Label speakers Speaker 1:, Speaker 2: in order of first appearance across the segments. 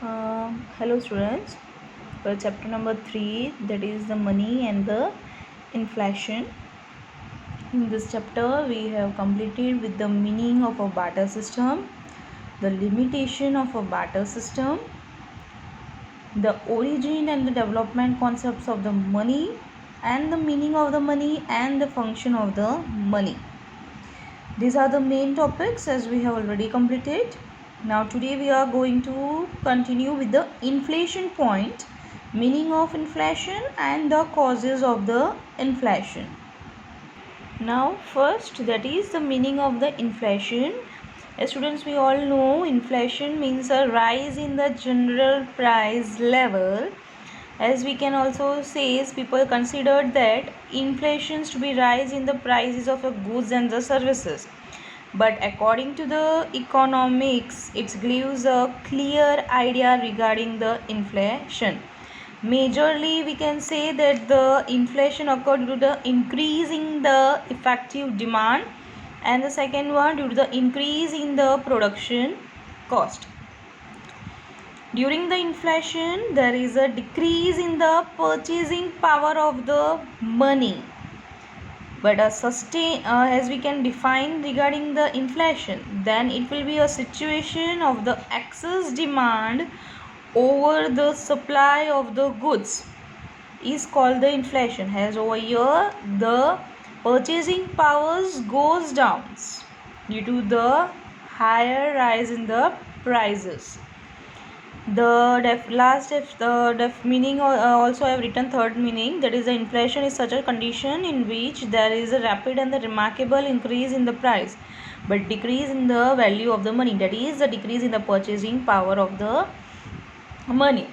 Speaker 1: Hello students, chapter number 3, that is the money and the inflation. In this chapter we have completed with the meaning of a barter system, the limitation of a barter system, the origin and the development concepts of the money, and the meaning of the money and the function of the money. These are the main topics as we have already completed. Now today we are going to continue with the inflation point, meaning of inflation and the causes of the inflation. Now first, that is the meaning of the inflation. As students, we all know inflation means a rise in the general price level. As we can also say, people considered that inflation to be rise in the prices of the goods and the services. But according to the economics, it gives a clear idea regarding the inflation. Majorly, we can say that the inflation occurred due to the increase in the effective demand, and the second one due to the increase in the production cost. During the inflation, there is a decrease in the purchasing power of the money. But as we can define regarding the inflation, then it will be a situation of the excess demand over the supply of the goods is called the inflation. As over here the purchasing powers goes down due to the higher rise in the prices. The meaning also I have written third meaning, that is the inflation is such a condition in which there is a rapid and the remarkable increase in the price but decrease in the value of the money, that is the decrease in the purchasing power of the money.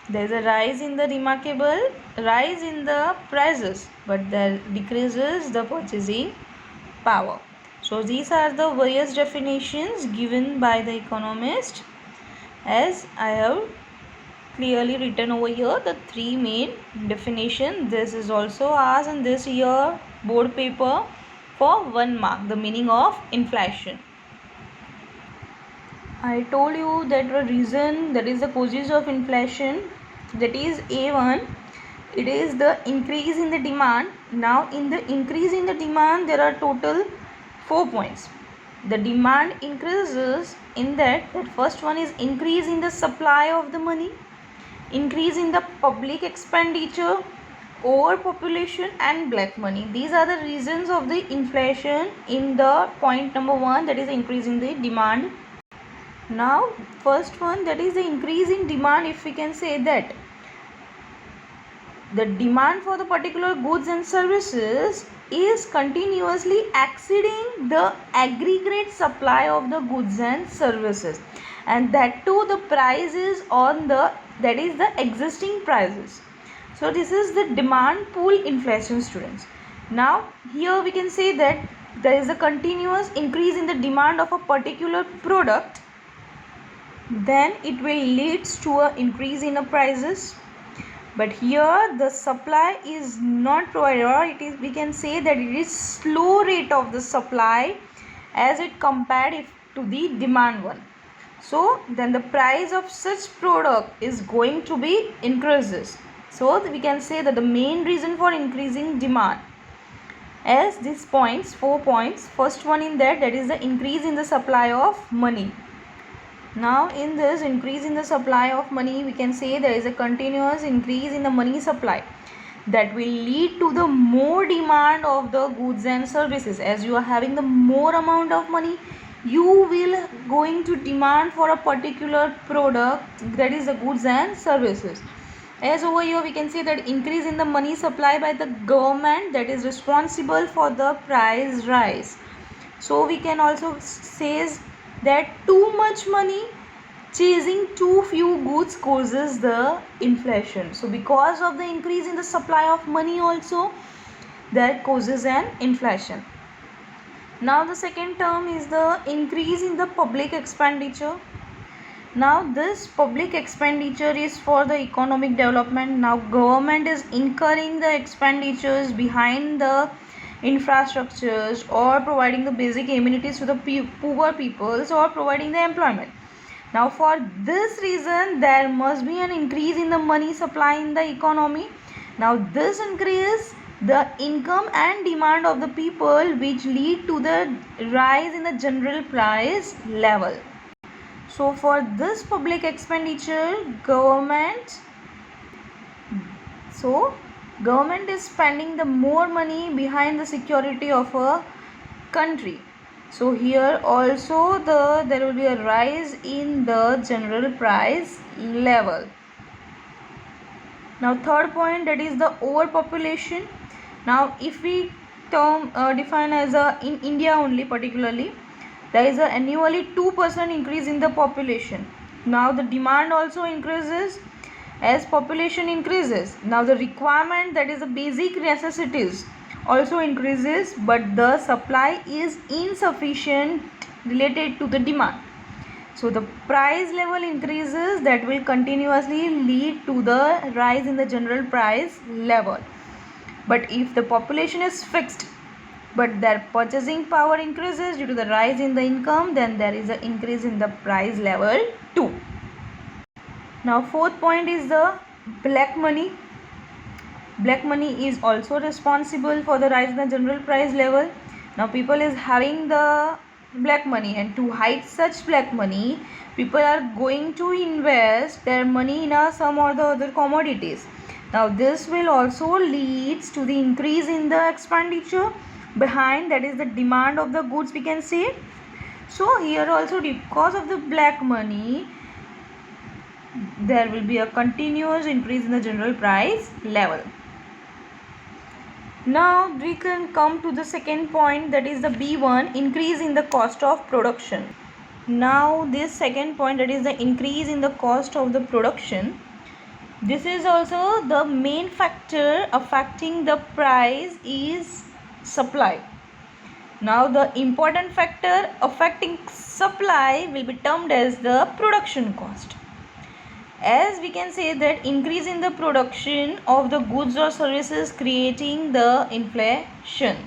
Speaker 1: There is a rise in the remarkable rise in the prices but there decreases the purchasing power. So these are the various definitions given by the economist. As I have clearly written over here the three main definition. This is also asked in this year board paper for 1 mark, the meaning of inflation. I told you that the reason, that is the causes of inflation, that is A1, it is the increase in the demand. Now in the increase in the demand there are total 4 points. The demand increases in that first one is increase in the supply of the money, increase in the public expenditure, overpopulation and black money. These are the reasons of the inflation in the point number 1, that is increase in the demand. Now first one, that is the increase in demand. If we can say that the demand for the particular goods and services is continuously exceeding the aggregate supply of the goods and services, and that too the price is on the, that is the existing prices. So this is the demand pool inflation, students. Now here we can say that there is a continuous increase in the demand of a particular product, then it will leads to a increase in the prices. But here the supply is not provided, or it is, we can say that it is slow rate of the supply as it compared to the demand one. So then the price of such product is going to be increases. So we can say that the main reason for increasing demand as these points, 4 points. First one in that is the increase in the supply of money. Now in this increase in the supply of money, we can say there is a continuous increase in the money supply that will lead to the more demand of the goods and services. As you are having the more amount of money, you will going to demand for a particular product, that is the goods and services. As over here we can say that increase in the money supply by the government, that is responsible for the price rise. So we can also say that too much money chasing too few goods causes the inflation. So because of the increase in the supply of money also, that causes an inflation. Now the second term is the increase in the public expenditure. Now this public expenditure is for the economic development. Now government is incurring the expenditures behind the infrastructures or providing the basic amenities to the poor peoples or providing the employment. Now for this reason there must be an increase in the money supply in the economy. Now this increase the income and demand of the people, which lead to the rise in the general price level. So for this public expenditure, government is spending the more money behind the security of a country. So here also there will be a rise in the general price level. Now third point, that is the overpopulation. Now if we define as in India only particularly, there is a annually 2% increase in the population. Now the demand also increases as population increases. Now the requirement, that is the basic necessities, also increases, but the supply is insufficient related to the demand. So the price level increases, that will continuously lead to the rise in the general price level. But if the population is fixed but their purchasing power increases due to the rise in the income, then there is an increase in the price level too. Now fourth point is the black money. Black money is also responsible for the rise in the general price level. Now people is having the black money, and to hide such black money, people are going to invest their money in some or the other commodities. Now this will also leads to the increase in the expenditure behind, that is the demand of the goods, we can say. So here also, because of the black money, there will be a continuous increase in the general price level. Now we can come to the second point, that is the B1, increase in the cost of production. Now this second point, that is the increase in the cost of the production, this is also the main factor affecting the price is supply. Now the important factor affecting supply will be termed as the production cost. As we can say that increase in the production of the goods or services creating the inflation.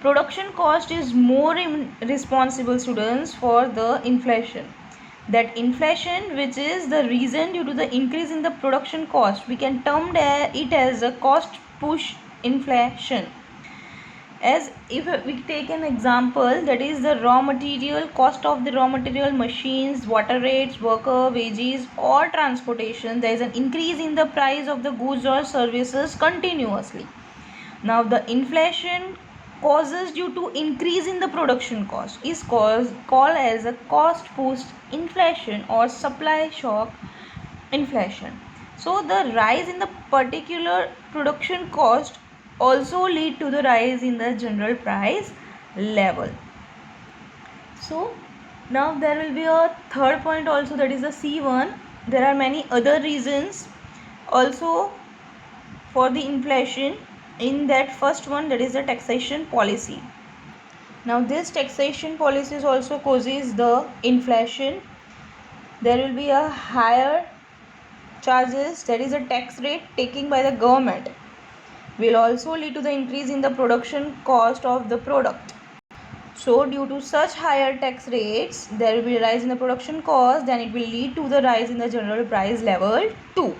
Speaker 1: Production cost is more responsible, students, for the inflation. That inflation, which is the reason due to the increase in the production cost, we can term it as a cost push inflation. As if we take an example, that is the raw material cost of the raw material, machines, water rates, worker wages or transportation, there is an increase in the price of the goods or services continuously. Now the inflation causes due to increase in the production cost is called as a cost push inflation or supply shock inflation. So the rise in the particular production cost also lead to the rise in the general price level. So now there will be a third point also, that is the C1. There are many other reasons also for the inflation. In that first one, that is the taxation policy. Now this taxation policy also causes the inflation. There will be a higher charges, that is a tax rate taken by the government, will also lead to the increase in the production cost of the product. So due to such higher tax rates, there will be a rise in the production cost, then it will lead to the rise in the general price level too.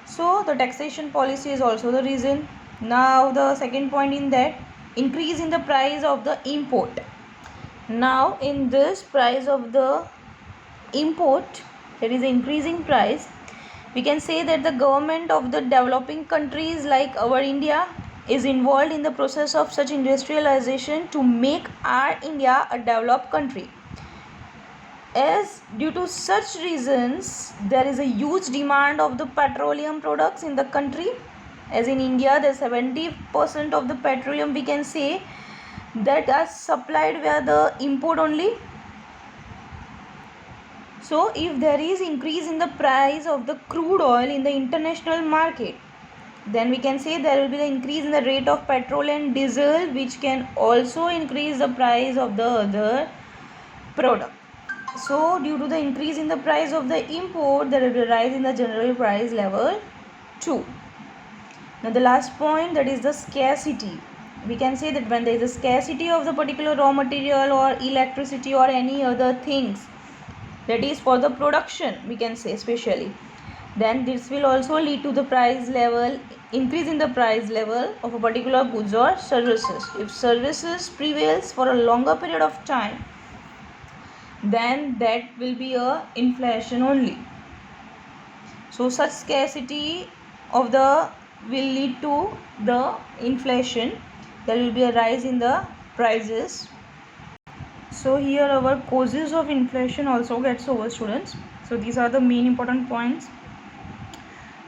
Speaker 1: So the taxation policy is also the reason. Now the second point in that, increase in the price of the import. Now in this price of the import, there is an increasing price. We can say that the government of the developing countries like our India is involved in the process of such industrialization to make our India a developed country. As due to such reasons, there is a huge demand of the petroleum products in the country. As in India, the 70% of the petroleum, we can say, that are supplied via the import only. So if there is increase in the price of the crude oil in the international market, then we can say there will be the increase in the rate of petrol and diesel, which can also increase the price of the other product. So due to the increase in the price of the import, there will be a rise in the general price level too. Now the last point, that is the scarcity. We can say that when there is a scarcity of the particular raw material or electricity or any other things, that is for the production, we can say especially. Then this will also lead to the price level, increase in the price level of a particular goods or services. If services prevails for a longer period of time, then that will be a inflation only. So such scarcity of the will lead to the inflation. There will be a rise in the prices. So here our causes of inflation also gets over, students. So these are the main important points.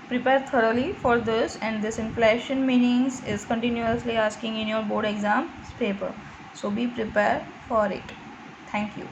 Speaker 1: Prepare thoroughly for this, and this inflation meanings is continuously asking in your board exam paper. So be prepared for it. Thank you.